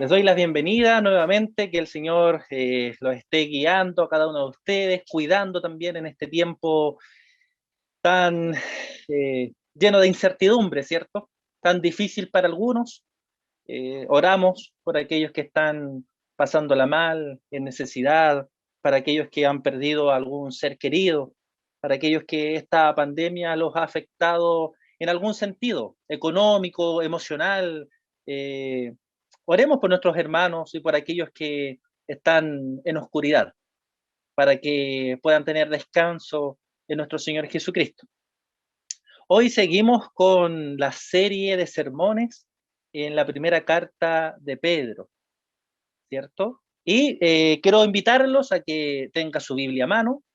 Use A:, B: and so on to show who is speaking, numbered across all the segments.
A: Les doy la bienvenida nuevamente, que el Señor los esté guiando a cada uno de ustedes, cuidando también en este tiempo tan lleno de incertidumbre, ¿cierto? Tan difícil para algunos. Oramos por aquellos que están pasándola mal, en necesidad, para aquellos que han perdido algún ser querido, para aquellos que esta pandemia los ha afectado en algún sentido, económico, emocional. eh, Oremos por nuestros hermanos y por aquellos que están en oscuridad, para que puedan tener descanso en nuestro Señor Jesucristo. Hoy seguimos con la serie de sermones en la primera carta de Pedro, ¿cierto? Y quiero invitarlos a que tenga su Biblia a mano,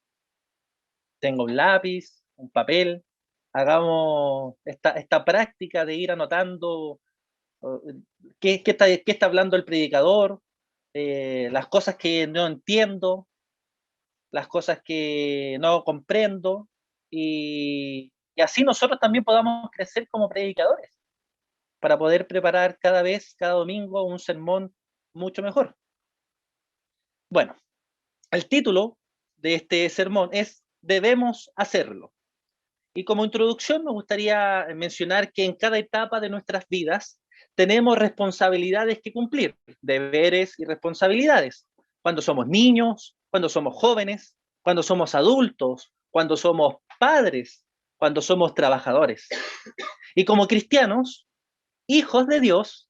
A: tenga un lápiz, un papel, hagamos esta práctica de ir anotando qué está hablando el predicador, las cosas que no entiendo, las cosas que no comprendo, y así nosotros también podamos crecer como predicadores, para poder preparar cada vez, cada domingo, un sermón mucho mejor. Bueno, el título de este sermón es Debemos hacerlo. Y como introducción me gustaría mencionar que en cada etapa de nuestras vidas tenemos responsabilidades que cumplir, deberes y responsabilidades. Cuando somos niños, cuando somos jóvenes, cuando somos adultos, cuando somos padres, cuando somos trabajadores. Y como cristianos, hijos de Dios,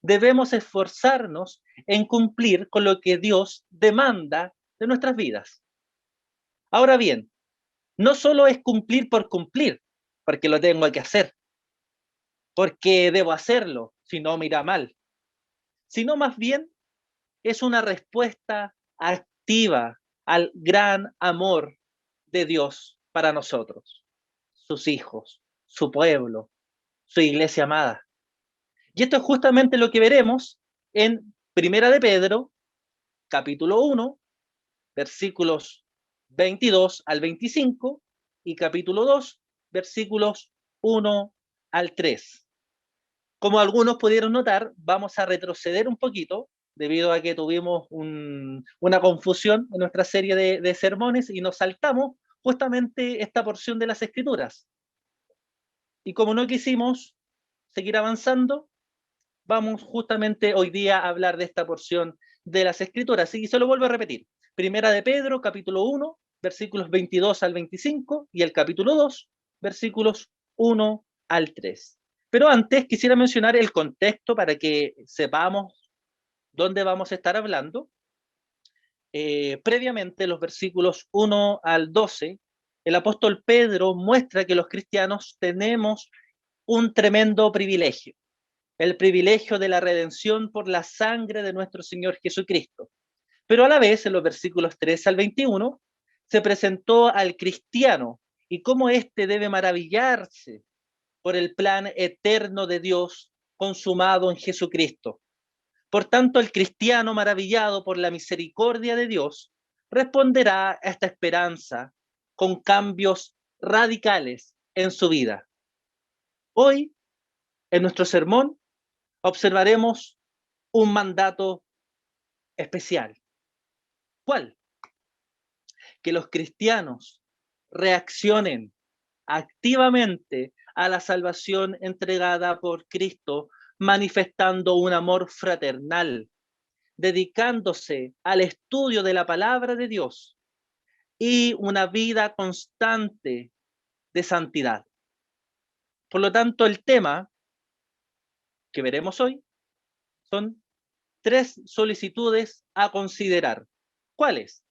A: debemos esforzarnos en cumplir con lo que Dios demanda de nuestras vidas. Ahora bien, no solo es cumplir por cumplir, porque lo tengo que hacer, porque debo hacerlo, si no me irá mal, sino más bien es una respuesta activa al gran amor de Dios para nosotros, sus hijos, su pueblo, su iglesia amada. Y esto es justamente lo que veremos en Primera de Pedro, capítulo 1, versículos 22 al 25, y capítulo 2, versículos 1 al 3. Como algunos pudieron notar, vamos a retroceder un poquito debido a que tuvimos una confusión en nuestra serie de sermones y nos saltamos justamente esta porción de las Escrituras. Y como no quisimos seguir avanzando, vamos justamente hoy día a hablar de esta porción de las Escrituras. Y se lo vuelvo a repetir. Primera de Pedro, capítulo 1, versículos 22 al 25, y el capítulo 2, versículos 1 al 3. Pero antes quisiera mencionar el contexto para que sepamos dónde vamos a estar hablando. Previamente, los versículos 1 al 12, el apóstol Pedro muestra que los cristianos tenemos un tremendo privilegio, el privilegio de la redención por la sangre de nuestro Señor Jesucristo. Pero a la vez, en los versículos 3 al 21, se presentó al cristiano y cómo éste debe maravillarse por el plan eterno de Dios consumado en Jesucristo. Por tanto, el cristiano maravillado por la misericordia de Dios responderá a esta esperanza con cambios radicales en su vida. Hoy, en nuestro sermón, observaremos un mandato especial. ¿Cuál? Que los cristianos reaccionen activamente a la salvación entregada por Cristo, manifestando un amor fraternal, dedicándose al estudio de la palabra de Dios y una vida constante de santidad. Por lo tanto, el tema que veremos hoy son 3 solicitudes a considerar. ¿Cuáles?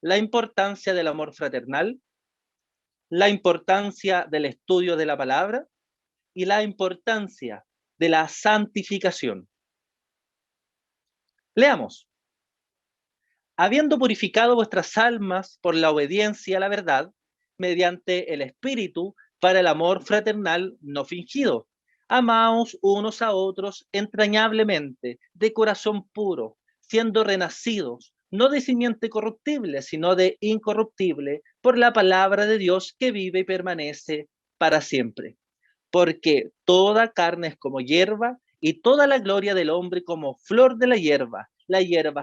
A: La importancia del amor fraternal, la importancia del estudio de la palabra y la importancia de la santificación. Leamos. Habiendo purificado vuestras almas por la obediencia a la verdad, mediante el Espíritu, para el amor fraternal no fingido. Amaos unos a otros entrañablemente, de corazón puro, siendo renacidos, no de simiente corruptible, sino de incorruptible, por la palabra de Dios que vive y permanece para siempre. Porque toda carne es como hierba, y toda la gloria del hombre como flor de la hierba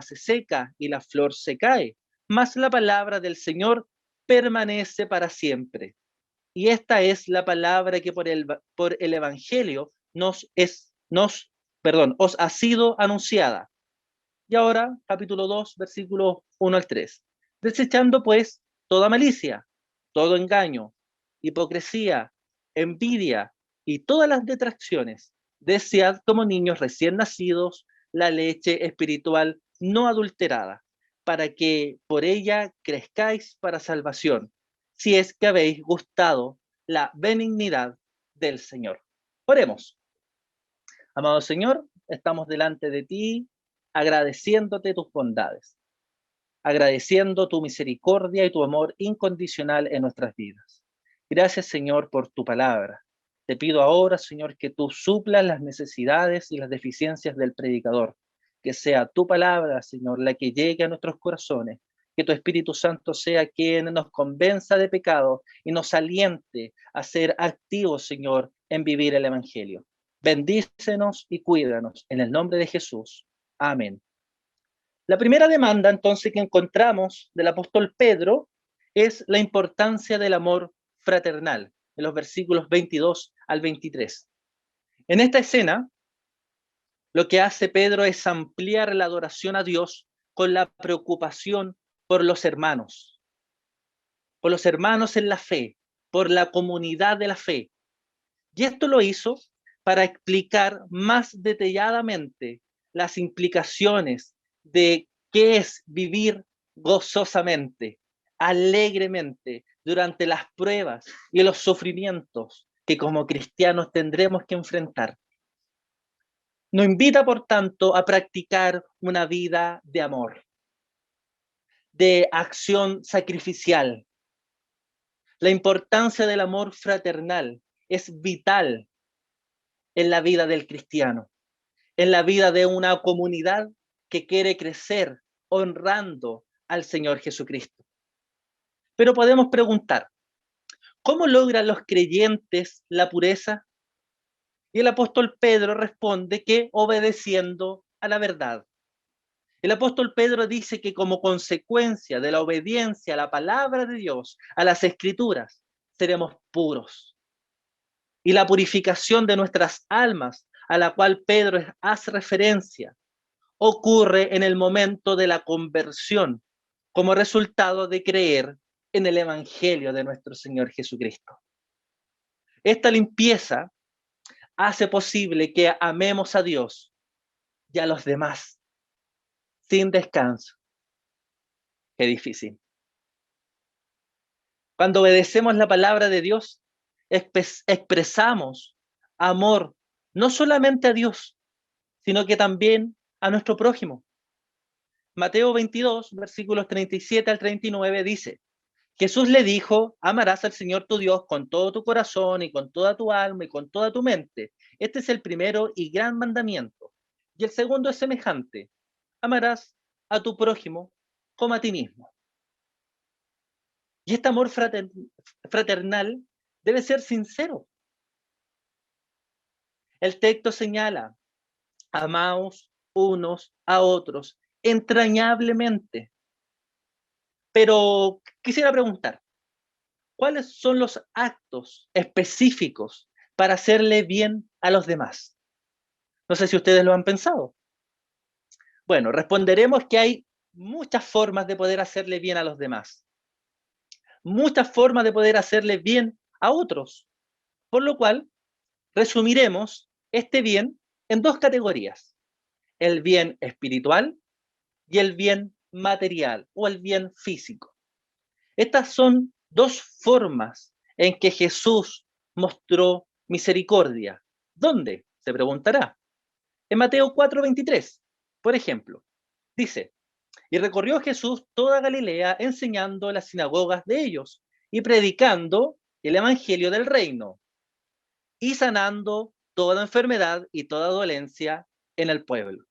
A: se seca y la flor se cae, mas la palabra del Señor permanece para siempre. Y esta es la palabra que por el Evangelio os ha sido anunciada. Y ahora, capítulo 2, versículos 1 al 3. Desechando pues toda malicia, todo engaño, hipocresía, envidia y todas las detracciones, desead como niños recién nacidos la leche espiritual no adulterada, para que por ella crezcáis para salvación, si es que habéis gustado la benignidad del Señor. Oremos. Amado Señor, estamos delante de ti agradeciéndote tus bondades, agradeciendo tu misericordia y tu amor incondicional en nuestras vidas. Gracias, Señor, por tu palabra. Te pido ahora, Señor, que tú suplas las necesidades y las deficiencias del predicador. Que sea tu palabra, Señor, la que llegue a nuestros corazones. Que tu Espíritu Santo sea quien nos convenza de pecado y nos aliente a ser activos, Señor, en vivir el Evangelio. Bendícenos y cuídanos. En el nombre de Jesús. Amén. La primera demanda, entonces, que encontramos del apóstol Pedro es la importancia del amor fraternal, en los versículos 22 al 23. En esta escena, lo que hace Pedro es ampliar la adoración a Dios con la preocupación por los hermanos en la fe, por la comunidad de la fe. Y esto lo hizo para explicar más detalladamente las implicaciones de qué es vivir gozosamente, alegremente, durante las pruebas y los sufrimientos que como cristianos tendremos que enfrentar. Nos invita, por tanto, a practicar una vida de amor, de acción sacrificial. La importancia del amor fraternal es vital en la vida del cristiano, en la vida de una comunidad que quiere crecer honrando al Señor Jesucristo. Pero podemos preguntar, ¿cómo logran los creyentes la pureza? Y el apóstol Pedro responde que obedeciendo a la verdad. El apóstol Pedro dice que como consecuencia de la obediencia a la palabra de Dios, a las escrituras, seremos puros. Y la purificación de nuestras almas, a la cual Pedro hace referencia, ocurre en el momento de la conversión, como resultado de creer en el Evangelio de nuestro Señor Jesucristo. Esta limpieza hace posible que amemos a Dios y a los demás sin descanso. Qué difícil. Cuando obedecemos la palabra de Dios, expresamos amor no solamente a Dios, sino que también a nuestro prójimo. Mateo 22, versículos 37 al 39 dice, Jesús le dijo, amarás al Señor tu Dios con todo tu corazón y con toda tu alma y con toda tu mente. Este es el primero y gran mandamiento. Y el segundo es semejante, amarás a tu prójimo como a ti mismo. Y este amor fraternal debe ser sincero. El texto señala, amaos unos a otros entrañablemente. Pero quisiera preguntar, ¿cuáles son los actos específicos para hacerle bien a los demás? No sé si ustedes lo han pensado. Bueno, responderemos que hay muchas formas de poder hacerle bien a los demás. Muchas formas de poder hacerle bien a otros. Por lo cual, resumiremos este bien en dos categorías. El bien espiritual y el bien material o el bien físico. Estas son dos formas en que Jesús mostró misericordia. ¿Dónde? Se preguntará. En Mateo 4:23, por ejemplo, dice, y recorrió Jesús toda Galilea enseñando en las sinagogas de ellos y predicando el evangelio del reino y sanando toda enfermedad y toda dolencia en el pueblo.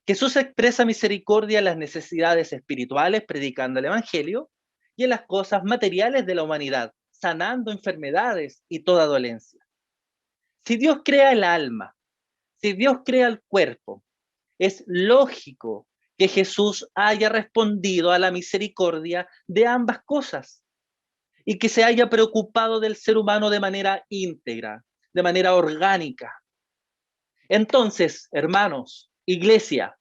A: Jesús expresa misericordia en las necesidades espirituales predicando el evangelio y en las cosas materiales de la humanidad, sanando enfermedades y toda dolencia. Si Dios crea el alma, Si Dios crea el cuerpo, es lógico que Jesús haya respondido a la misericordia de ambas cosas y que se haya preocupado del ser humano de manera íntegra, de manera orgánica. Entonces, hermanos, iglesia,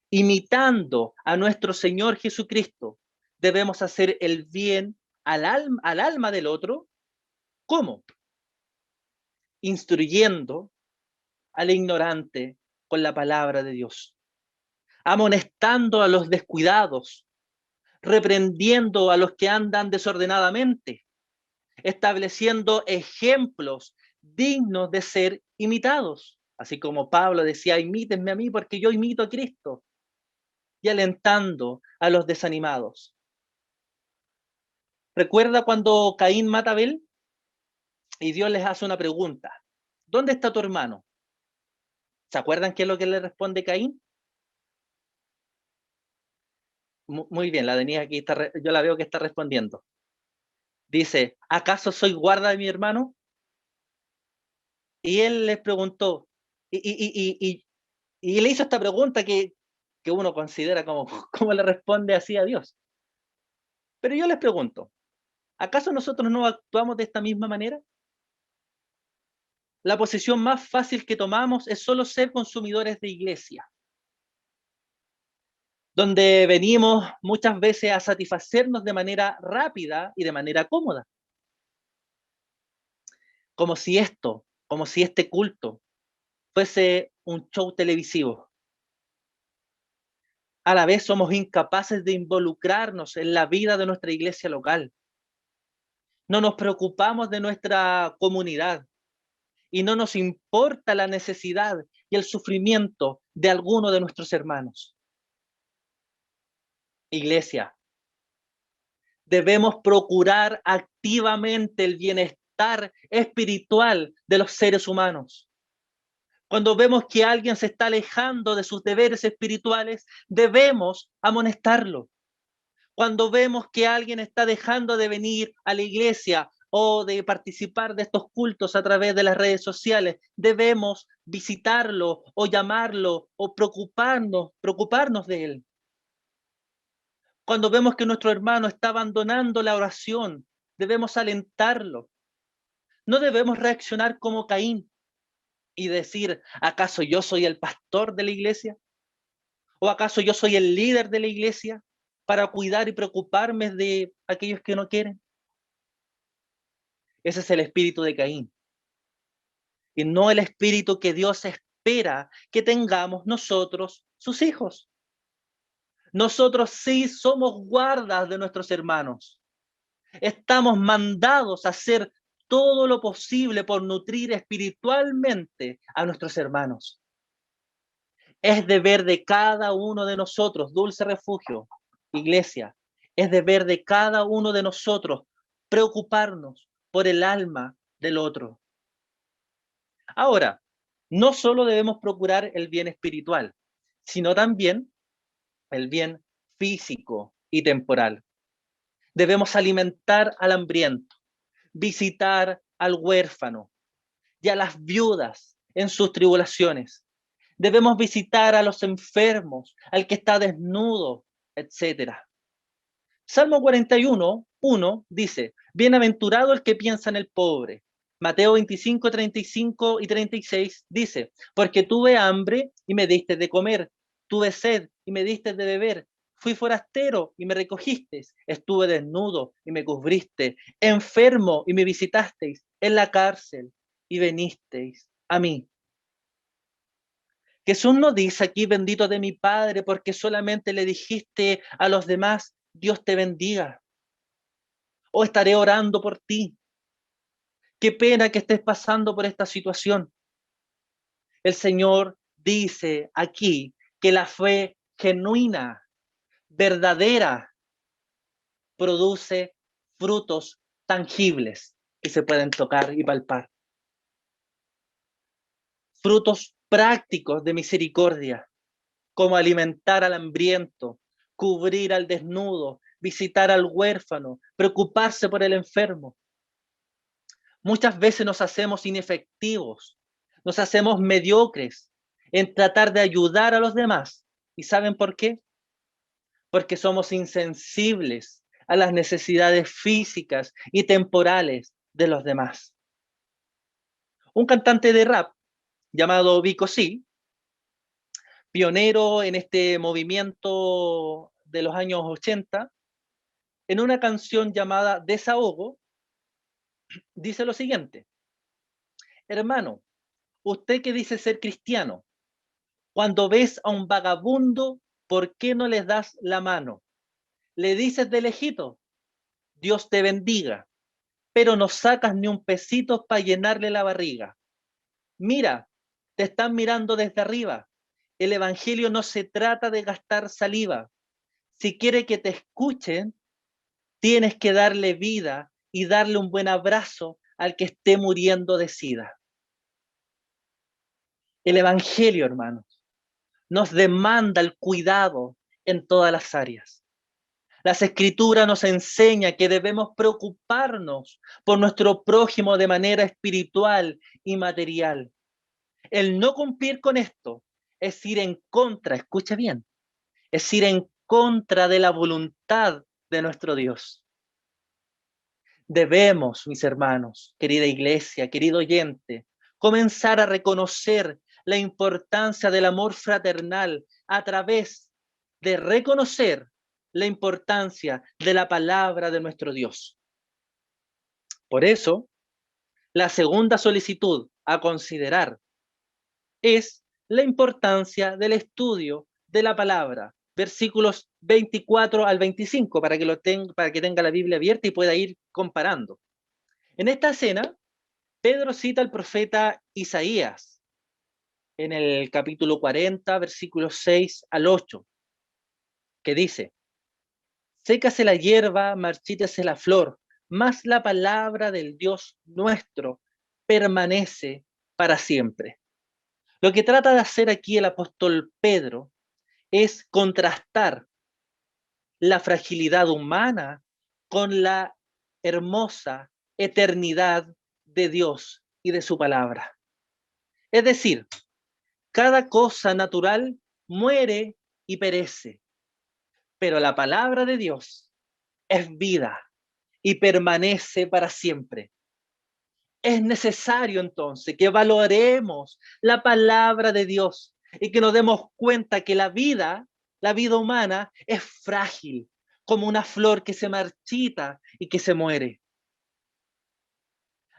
A: imitando a nuestro Señor Jesucristo, debemos hacer el bien al alma del otro. ¿Cómo? Instruyendo al ignorante con la palabra de Dios, amonestando a los descuidados, reprendiendo a los que andan desordenadamente, estableciendo ejemplos dignos de ser imitados. Así como Pablo decía, imítenme a mí porque yo imito a Cristo, y alentando a los desanimados. ¿Recuerda cuando Caín mata a Abel? Y Dios les hace una pregunta. ¿Dónde está tu hermano? ¿Se acuerdan qué es lo que le responde Caín? Muy bien, la Denise aquí está, yo la veo que está respondiendo. Dice, ¿acaso soy guarda de mi hermano? Y él les preguntó, y le hizo esta pregunta que uno considera como, ¿cómo le responde así a Dios? Pero yo les pregunto, ¿acaso nosotros no actuamos de esta misma manera? La posición más fácil que tomamos es solo ser consumidores de iglesia, donde venimos muchas veces a satisfacernos de manera rápida y de manera cómoda, como si este culto fuese un show televisivo. A la vez somos incapaces de involucrarnos en la vida de nuestra iglesia local. No nos preocupamos de nuestra comunidad y no nos importa la necesidad y el sufrimiento de alguno de nuestros hermanos. Iglesia, debemos procurar activamente el bienestar espiritual de los seres humanos. Cuando vemos que alguien se está alejando de sus deberes espirituales, debemos amonestarlo. Cuando vemos que alguien está dejando de venir a la iglesia o de participar de estos cultos a través de las redes sociales, debemos visitarlo o llamarlo o preocuparnos de él. Cuando vemos que nuestro hermano está abandonando la oración, debemos alentarlo. No debemos reaccionar como Caín y decir, ¿acaso yo soy el pastor de la iglesia? ¿O acaso yo soy el líder de la iglesia para cuidar y preocuparme de aquellos que no quieren? Ese es el espíritu de Caín y no el espíritu que Dios espera que tengamos nosotros, sus hijos. Nosotros sí somos guardas de nuestros hermanos. Estamos mandados a hacer todo lo posible por nutrir espiritualmente a nuestros hermanos. Es deber de cada uno de nosotros, Dulce Refugio, iglesia, es deber de cada uno de nosotros preocuparnos por el alma del otro. Ahora, no solo debemos procurar el bien espiritual, sino también el bien físico y temporal. Debemos alimentar al hambriento, visitar al huérfano y a las viudas en sus tribulaciones. Debemos visitar a los enfermos, al que está desnudo, etc. Salmo 41:1 dice, bienaventurado el que piensa en el pobre. Mateo 25, 35 y 36 dice, porque tuve hambre y me diste de comer, tuve sed y me diste de beber, fui forastero y me recogisteis, estuve desnudo y me cubriste, enfermo y me visitasteis, en la cárcel y venisteis a mí. Jesús no dice aquí, bendito de mi Padre, porque solamente le dijiste a los demás, Dios te bendiga, o estaré orando por ti. Qué pena que estés pasando por esta situación. El Señor dice aquí que la fe genuina, verdadera, produce frutos tangibles que se pueden tocar y palpar. Frutos prácticos de misericordia, como alimentar al hambriento, cubrir al desnudo, visitar al huérfano, preocuparse por el enfermo. Muchas veces nos hacemos inefectivos, nos hacemos mediocres en tratar de ayudar a los demás. ¿Y saben por qué? Porque somos insensibles a las necesidades físicas y temporales de los demás. Un cantante de rap llamado Vico C, pionero en este movimiento de los años 80, en una canción llamada Desahogo, dice lo siguiente: hermano, usted que dice ser cristiano, cuando ves a un vagabundo, ¿por qué no les das la mano? Le dices de lejito, Dios te bendiga, pero no sacas ni un pesito para llenarle la barriga. Mira, te están mirando desde arriba. El evangelio no se trata de gastar saliva. Si quiere que te escuchen, tienes que darle vida y darle un buen abrazo al que esté muriendo de sida. El evangelio, hermanos, nos demanda el cuidado en todas las áreas. Las escrituras nos enseñan que debemos preocuparnos por nuestro prójimo de manera espiritual y material. El no cumplir con esto es ir en contra, escucha bien, es ir en contra de la voluntad de nuestro Dios. Debemos, mis hermanos, querida iglesia, querido oyente, comenzar a reconocer la importancia del amor fraternal a través de reconocer la importancia de la palabra de nuestro Dios. Por eso, la segunda solicitud a considerar es la importancia del estudio de la palabra. Versículos 24 al 25, para que tenga la Biblia abierta y pueda ir comparando. En esta escena, Pedro cita al profeta Isaías en el capítulo 40, versículos 6 al 8, que dice: sécase la hierba, marchítese la flor, mas la palabra del Dios nuestro permanece para siempre. Lo que trata de hacer aquí el apóstol Pedro es contrastar la fragilidad humana con la hermosa eternidad de Dios y de su palabra. Es decir, cada cosa natural muere y perece, pero la palabra de Dios es vida y permanece para siempre. Es necesario entonces que valoremos la palabra de Dios y que nos demos cuenta que la vida humana es frágil, como una flor que se marchita y que se muere.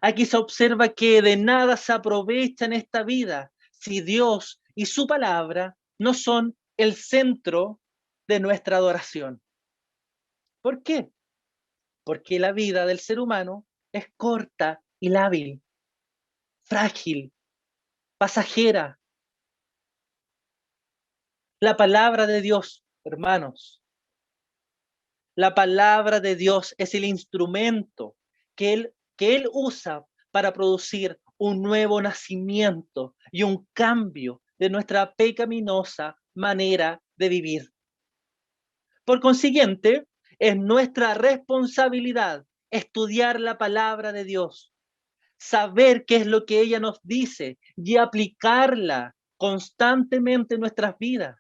A: Aquí se observa que de nada se aprovecha en esta vida si Dios y su palabra no son el centro de nuestra adoración. ¿Por qué? Porque la vida del ser humano es corta y lábil, frágil, pasajera. La palabra de Dios, hermanos, la palabra de Dios es el instrumento que Él usa para producir un nuevo nacimiento y un cambio de nuestra pecaminosa manera de vivir. Por consiguiente, es nuestra responsabilidad estudiar la palabra de Dios, saber qué es lo que ella nos dice y aplicarla constantemente en nuestras vidas,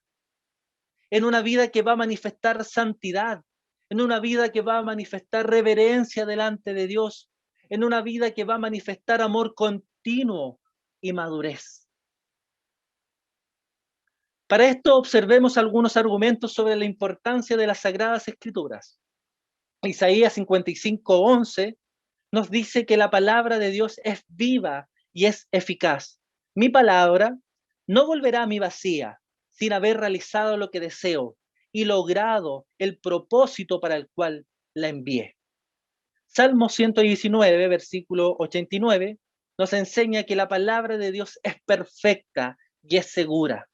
A: en una vida que va a manifestar santidad, en una vida que va a manifestar reverencia delante de Dios, en una vida que va a manifestar amor continuo y madurez. Para esto observemos algunos argumentos sobre la importancia de las Sagradas Escrituras. Isaías 55:11 nos dice que la palabra de Dios es viva y es eficaz. Mi palabra no volverá a mí vacía, sin haber realizado lo que deseo y logrado el propósito para el cual la envié. Salmo 119, versículo 89, nos enseña que la palabra de Dios es perfecta y es segura.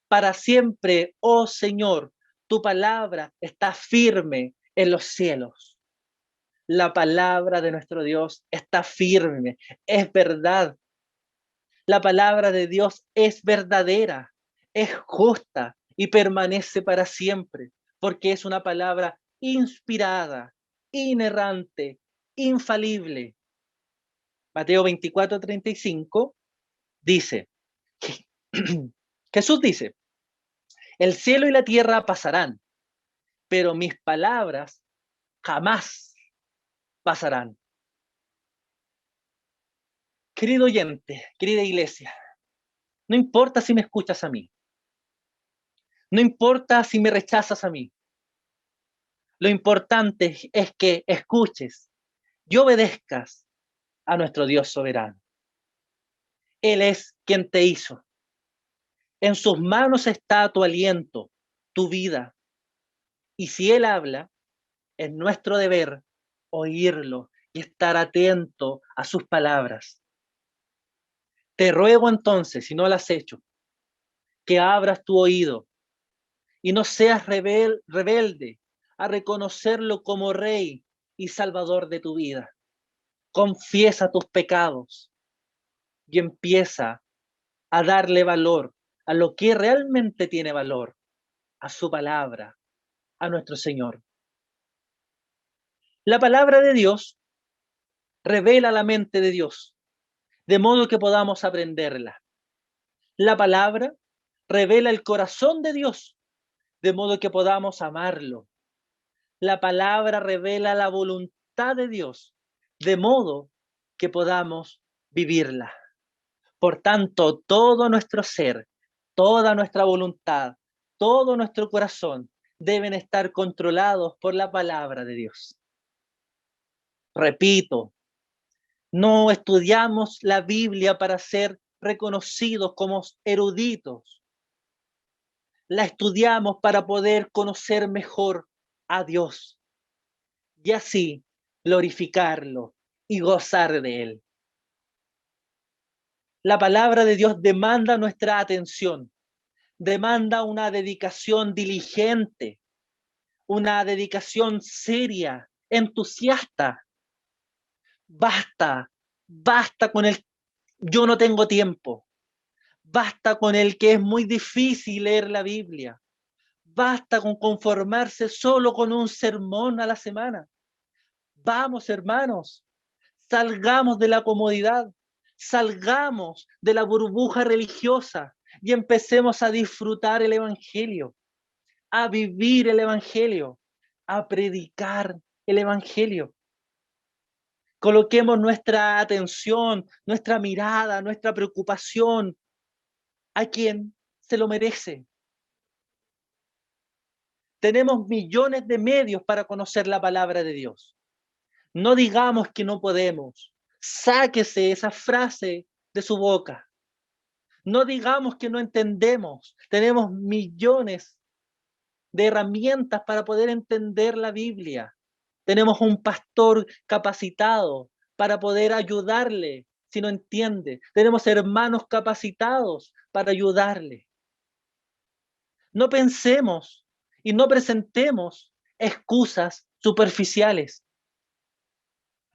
A: Para siempre, oh Señor, tu palabra está firme en los cielos. La palabra de nuestro Dios está firme, es verdad. La palabra de Dios es verdadera, es justa y permanece para siempre, porque es una palabra inspirada, inerrante, infalible. Mateo 24:35 dice: Jesús dice, el cielo y la tierra pasarán, pero mis palabras jamás pasarán. Querido oyente, querida iglesia, no importa si me escuchas a mí, no importa si me rechazas a mí, lo importante es que escuches y obedezcas a nuestro Dios soberano. Él es quien te hizo. En sus manos está tu aliento, tu vida. Y si Él habla, es nuestro deber oírlo y estar atento a sus palabras. Te ruego entonces, si no lo has hecho, que abras tu oído y no seas rebelde a reconocerlo como Rey y Salvador de tu vida. Confiesa tus pecados y empieza a darle valor a lo que realmente tiene valor, a su palabra, a nuestro Señor. La palabra de Dios revela la mente de Dios, de modo que podamos aprenderla. La palabra revela el corazón de Dios, de modo que podamos amarlo. La palabra revela la voluntad de Dios, de modo que podamos vivirla. Por tanto, todo nuestro ser, toda nuestra voluntad, todo nuestro corazón deben estar controlados por la palabra de Dios. Repito, no estudiamos la Biblia para ser reconocidos como eruditos. La estudiamos para poder conocer mejor a Dios y así glorificarlo y gozar de Él. La palabra de Dios demanda nuestra atención, demanda una dedicación diligente, una dedicación seria, entusiasta. Basta con el yo no tengo tiempo. Basta con el que es muy difícil leer la Biblia. Basta con conformarse solo con un sermón a la semana. Vamos, hermanos, salgamos de la comodidad, salgamos de la burbuja religiosa y empecemos a disfrutar el Evangelio, a vivir el Evangelio, a predicar el Evangelio. Coloquemos nuestra atención, nuestra mirada, nuestra preocupación a quien se lo merece. Tenemos millones de medios para conocer la palabra de Dios. No digamos que no podemos. Sáquese esa frase de su boca. No digamos que no entendemos. Tenemos millones de herramientas para poder entender la Biblia. Tenemos un pastor capacitado para poder ayudarle si no entiende. Tenemos hermanos capacitados para ayudarle. No pensemos y no presentemos excusas superficiales.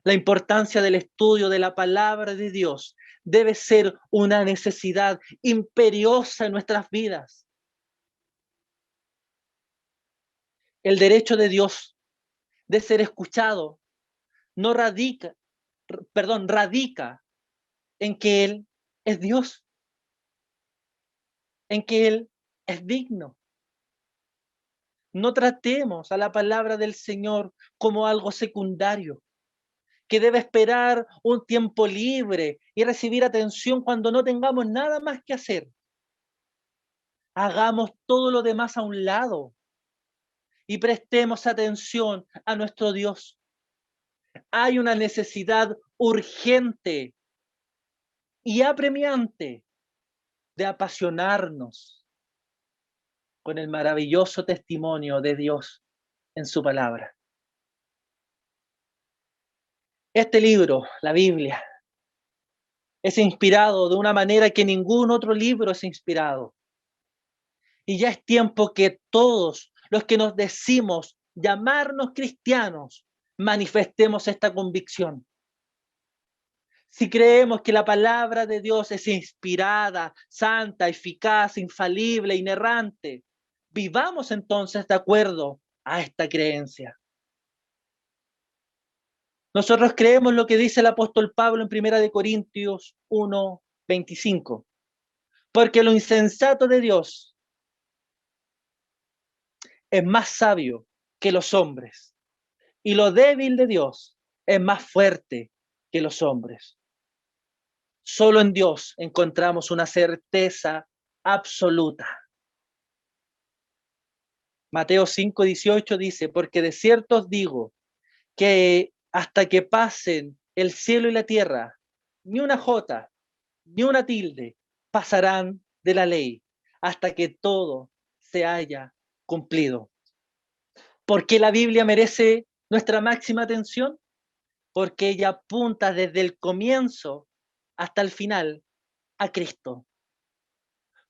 A: La importancia del estudio de la palabra de Dios debe ser una necesidad imperiosa en nuestras vidas. El derecho de Dios de ser escuchado no radica en que Él es Dios, en que Él es digno. No tratemos a la palabra del Señor como algo secundario, que debe esperar un tiempo libre y recibir atención cuando no tengamos nada más que hacer. Hagamos todo lo demás a un lado y prestemos atención a nuestro Dios. Hay una necesidad urgente y apremiante de apasionarnos con el maravilloso testimonio de Dios en su palabra. Este libro, la Biblia, es inspirado de una manera que ningún otro libro es inspirado. Y ya es tiempo que todos los que nos decimos llamarnos cristianos manifestemos esta convicción. Si creemos que la palabra de Dios es inspirada, santa, eficaz, infalible, inerrante, vivamos entonces de acuerdo a esta creencia. Nosotros creemos lo que dice el apóstol Pablo en 1 Corintios 1:25. Porque lo insensato de Dios es más sabio que los hombres, y lo débil de Dios es más fuerte que los hombres. Solo en Dios encontramos una certeza absoluta. Mateo 5:18 dice, porque de cierto os digo que hasta que pasen el cielo y la tierra, ni una jota, ni una tilde pasarán de la ley hasta que todo se haya cumplido. ¿Por qué la Biblia merece nuestra máxima atención? Porque ella apunta desde el comienzo hasta el final a Cristo.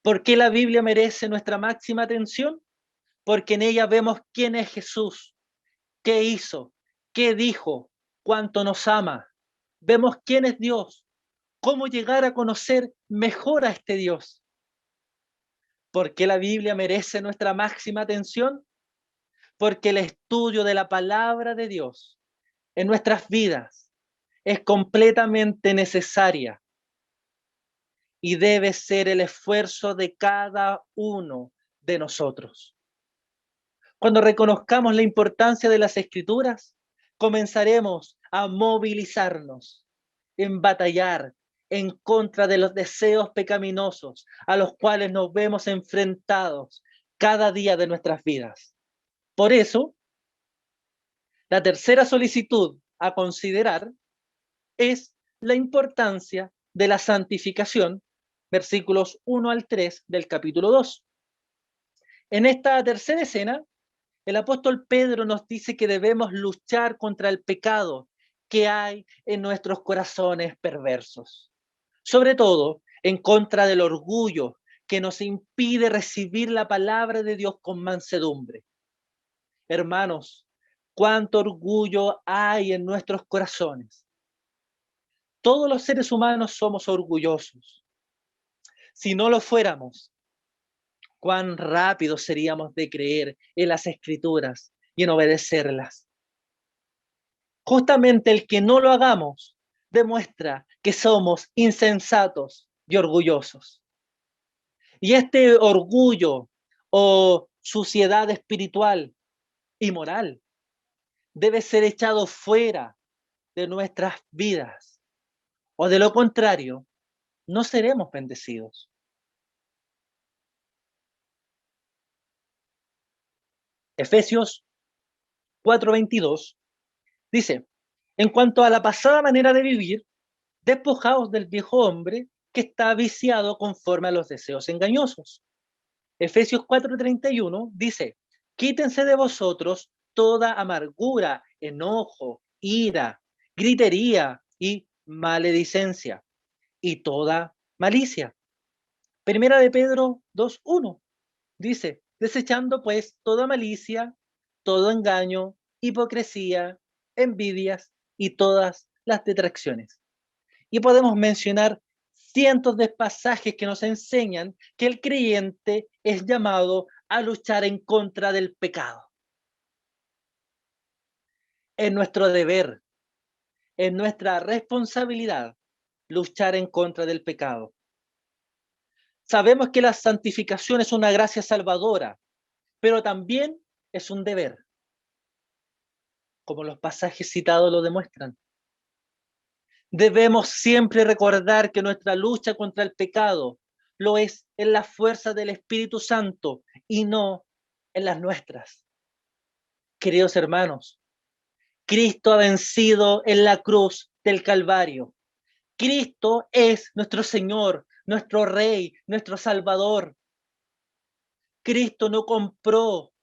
A: ¿Por qué la Biblia merece nuestra máxima atención? Porque en ella vemos quién es Jesús, qué hizo, qué dijo, cuánto nos ama. Vemos quién es Dios, cómo llegar a conocer mejor a este Dios. ¿Por qué la Biblia merece nuestra máxima atención? Porque el estudio de la palabra de Dios en nuestras vidas es completamente necesaria y debe ser el esfuerzo de cada uno de nosotros. Cuando reconozcamos la importancia de las Escrituras, comenzaremos a movilizarnos en batallar en contra de los deseos pecaminosos a los cuales nos vemos enfrentados cada día de nuestras vidas. Por eso, la tercera solicitud a considerar es la importancia de la santificación, versículos 1 al 3 del capítulo 2. En esta tercera escena, el apóstol Pedro nos dice que debemos luchar contra el pecado que hay en nuestros corazones perversos. Sobre todo, en contra del orgullo que nos impide recibir la palabra de Dios con mansedumbre. Hermanos, cuánto orgullo hay en nuestros corazones. Todos los seres humanos somos orgullosos. Si no lo fuéramos, cuán rápido seríamos de creer en las Escrituras y en obedecerlas. Justamente el que no lo hagamos demuestra que somos insensatos y orgullosos. Y este orgullo o suciedad espiritual y moral debe ser echado fuera de nuestras vidas, o de lo contrario, no seremos bendecidos. Efesios 4:22 dice, en cuanto a la pasada manera de vivir, despojaos del viejo hombre que está viciado conforme a los deseos engañosos. Efesios 4:31 dice, quítense de vosotros toda amargura, enojo, ira, gritería y maledicencia y toda malicia. Primera de Pedro 2:1 dice, desechando pues toda malicia, todo engaño, hipocresía, envidias y todas las detracciones. Y podemos mencionar cientos de pasajes que nos enseñan que el creyente es llamado a luchar en contra del pecado. Es nuestro deber, es nuestra responsabilidad luchar en contra del pecado. Sabemos que la santificación es una gracia salvadora, pero también es un deber, como los pasajes citados lo demuestran. Debemos siempre recordar que nuestra lucha contra el pecado lo es en la fuerza del Espíritu Santo y no en las nuestras. Queridos hermanos, Cristo ha vencido en la cruz del Calvario. Cristo es nuestro Señor, nuestro Rey, nuestro Salvador. Cristo no compró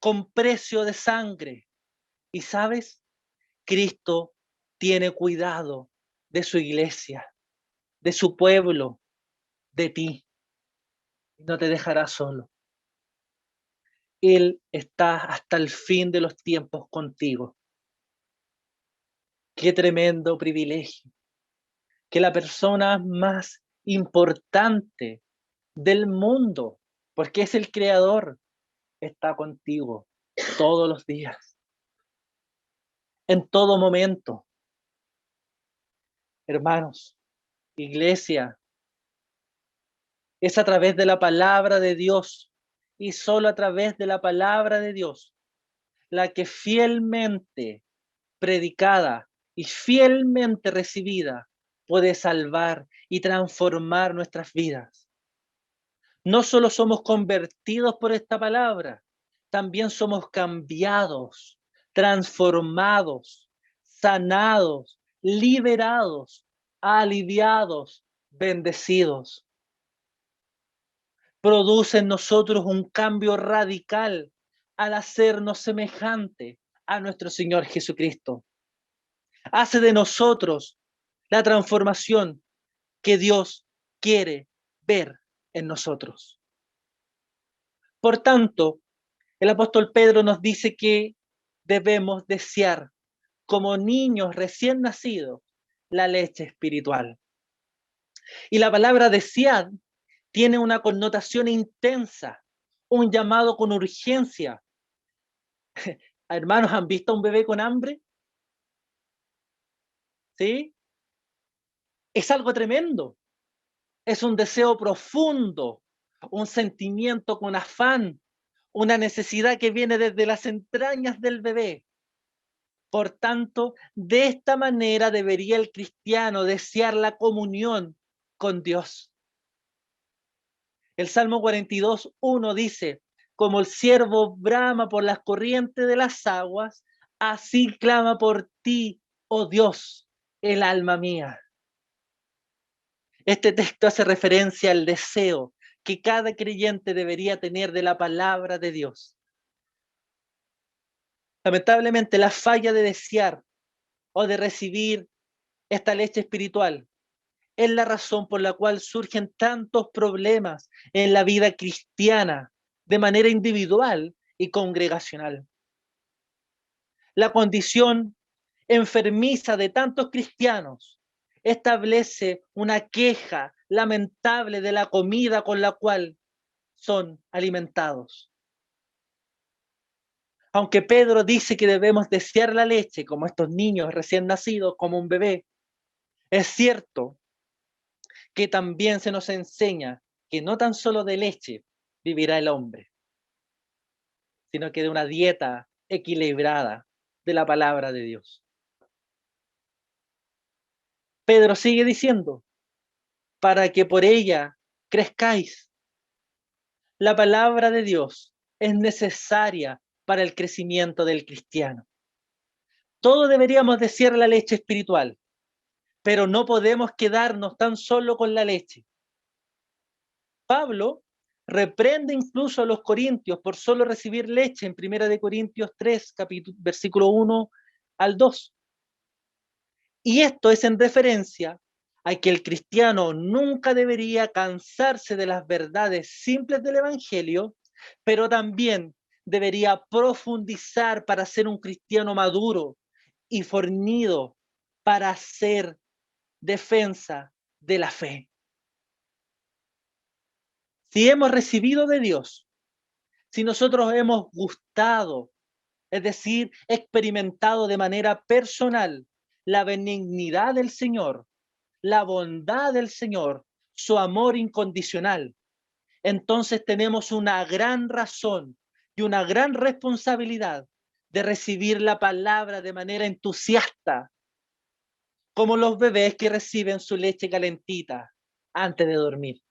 A: con precio de sangre. Y sabes, Cristo tiene cuidado de su iglesia, de su pueblo, de ti. No te dejará solo. Él está hasta el fin de los tiempos contigo. Qué tremendo privilegio. Que la persona más importante del mundo, porque es el creador, está contigo todos los días, en todo momento. Hermanos, iglesia, Es a través de la palabra de Dios y solo a través de la palabra de Dios la que fielmente predicada y fielmente recibida puede salvar y transformar nuestras vidas. No solo somos convertidos por esta palabra, también somos cambiados, transformados, sanados, liberados, aliviados, bendecidos. Produce en nosotros un cambio radical al hacernos semejante a nuestro Señor Jesucristo. Hace de nosotros la transformación que Dios quiere ver en nosotros. Por tanto, el apóstol Pedro nos dice que debemos desear como niños recién nacidos la leche espiritual. Y la palabra desear tiene una connotación intensa, un llamado con urgencia. Hermanos, ¿han visto a un bebé con hambre? ¿Sí? Es algo tremendo. Es un deseo profundo, un sentimiento con afán, una necesidad que viene desde las entrañas del bebé. Por tanto, de esta manera debería el cristiano desear la comunión con Dios. El Salmo 42:1 dice, como el ciervo brama por las corrientes de las aguas, así clama por ti, oh Dios, el alma mía. Este texto hace referencia al deseo que cada creyente debería tener de la palabra de Dios. Lamentablemente, la falla de desear o de recibir esta leche espiritual es la razón por la cual surgen tantos problemas en la vida cristiana de manera individual y congregacional. La condición enfermiza de tantos cristianos establece una queja lamentable de la comida con la cual son alimentados. Aunque Pedro dice que debemos desear la leche como estos niños recién nacidos, como un bebé, es cierto que también se nos enseña que no tan solo de leche vivirá el hombre, sino que de una dieta equilibrada de la palabra de Dios. Pedro sigue diciendo, para que por ella crezcáis. La palabra de Dios es necesaria para el crecimiento del cristiano. Todos deberíamos desear la leche espiritual, pero no podemos quedarnos tan solo con la leche. Pablo reprende incluso a los corintios por solo recibir leche en 1 Corintios 3, versículo 1 al 2. Y esto es en referencia a que el cristiano nunca debería cansarse de las verdades simples del Evangelio, pero también debería profundizar para ser un cristiano maduro y fornido para hacer defensa de la fe. Si hemos recibido de Dios, si nosotros hemos gustado, es decir, experimentado de manera personal la benignidad del Señor, la bondad del Señor, su amor incondicional, entonces tenemos una gran razón y una gran responsabilidad de recibir la palabra de manera entusiasta, como los bebés que reciben su leche calentita antes de dormir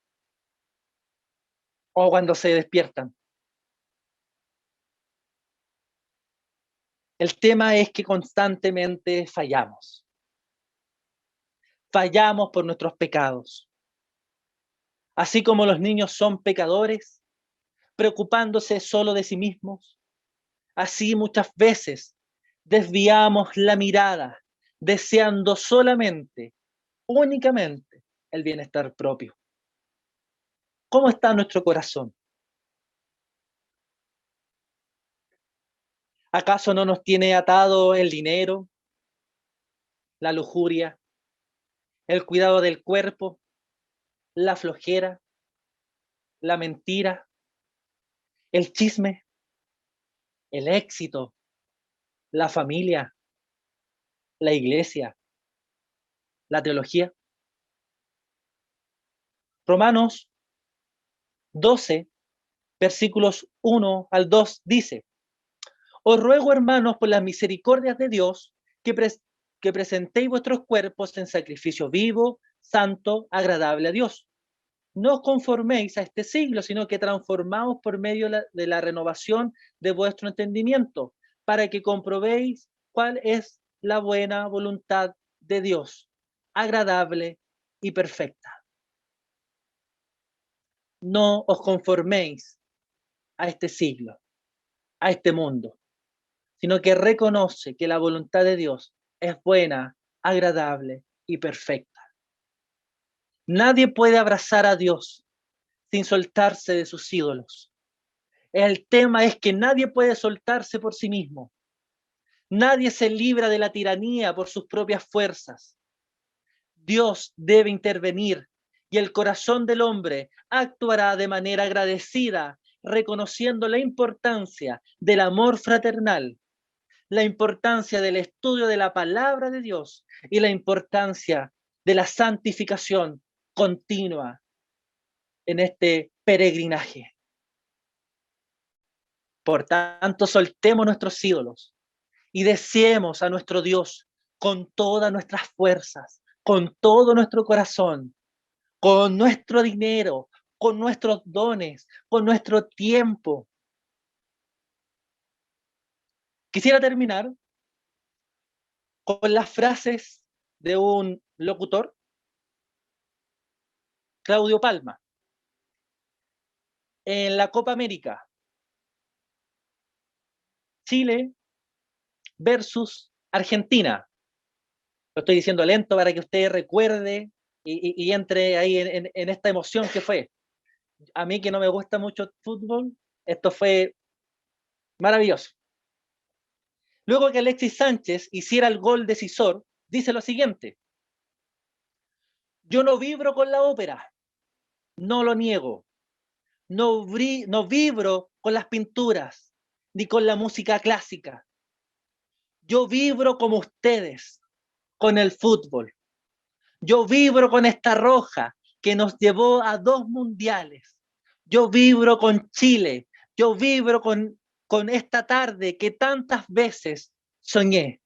A: o cuando se despiertan. El tema es que constantemente fallamos. Fallamos por nuestros pecados. Así como los niños son pecadores, preocupándose solo de sí mismos, así muchas veces desviamos la mirada, deseando solamente, únicamente, el bienestar propio. ¿Cómo está nuestro corazón? ¿Acaso no nos tiene atado el dinero, la lujuria, el cuidado del cuerpo, la flojera, la mentira, el chisme, el éxito, la familia, la iglesia, la teología? Romanos 12, versículos 1 al 2 dice: os ruego, hermanos, por las misericordias de Dios, que presentéis vuestros cuerpos en sacrificio vivo, santo, agradable a Dios. No os conforméis a este siglo, sino que transformaos por medio de la renovación de vuestro entendimiento, para que comprobéis cuál es la buena voluntad de Dios, agradable y perfecta. No os conforméis a este siglo, a este mundo, sino que reconoce que la voluntad de Dios es buena, agradable y perfecta. Nadie puede abrazar a Dios sin soltarse de sus ídolos. El tema es que nadie puede soltarse por sí mismo. Nadie se libra de la tiranía por sus propias fuerzas. Dios debe intervenir y el corazón del hombre actuará de manera agradecida, reconociendo la importancia del amor fraternal, la importancia del estudio de la palabra de Dios y la importancia de la santificación continua en este peregrinaje. Por tanto, soltemos nuestros ídolos y deseemos a nuestro Dios con todas nuestras fuerzas, con todo nuestro corazón, con nuestro dinero, con nuestros dones, con nuestro tiempo. Quisiera terminar con las frases de un locutor, Claudio Palma, en la Copa América, Chile versus Argentina. Lo estoy diciendo lento para que usted recuerde y entre ahí en esta emoción que fue. A mí, que no me gusta mucho el fútbol, esto fue maravilloso. Luego que Alexis Sánchez hiciera el gol decisor, dice lo siguiente: yo no vibro con la ópera, no lo niego, no vibro con las pinturas, ni con la música clásica. Yo vibro como ustedes, con el fútbol. Yo vibro con esta roja que nos llevó a 2 mundiales. Yo vibro con Chile. Yo vibro con esta tarde que tantas veces soñé.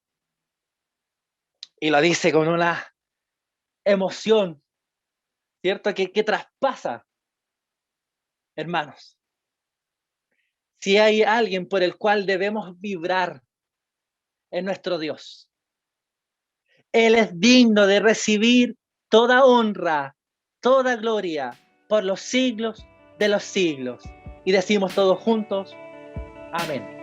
A: Y lo dice con una emoción, ¿cierto? Que traspasa, hermanos. Si hay alguien por el cual debemos vibrar, es nuestro Dios. Él es digno de recibir toda honra, toda gloria por los siglos de los siglos. Y decimos todos juntos, amén.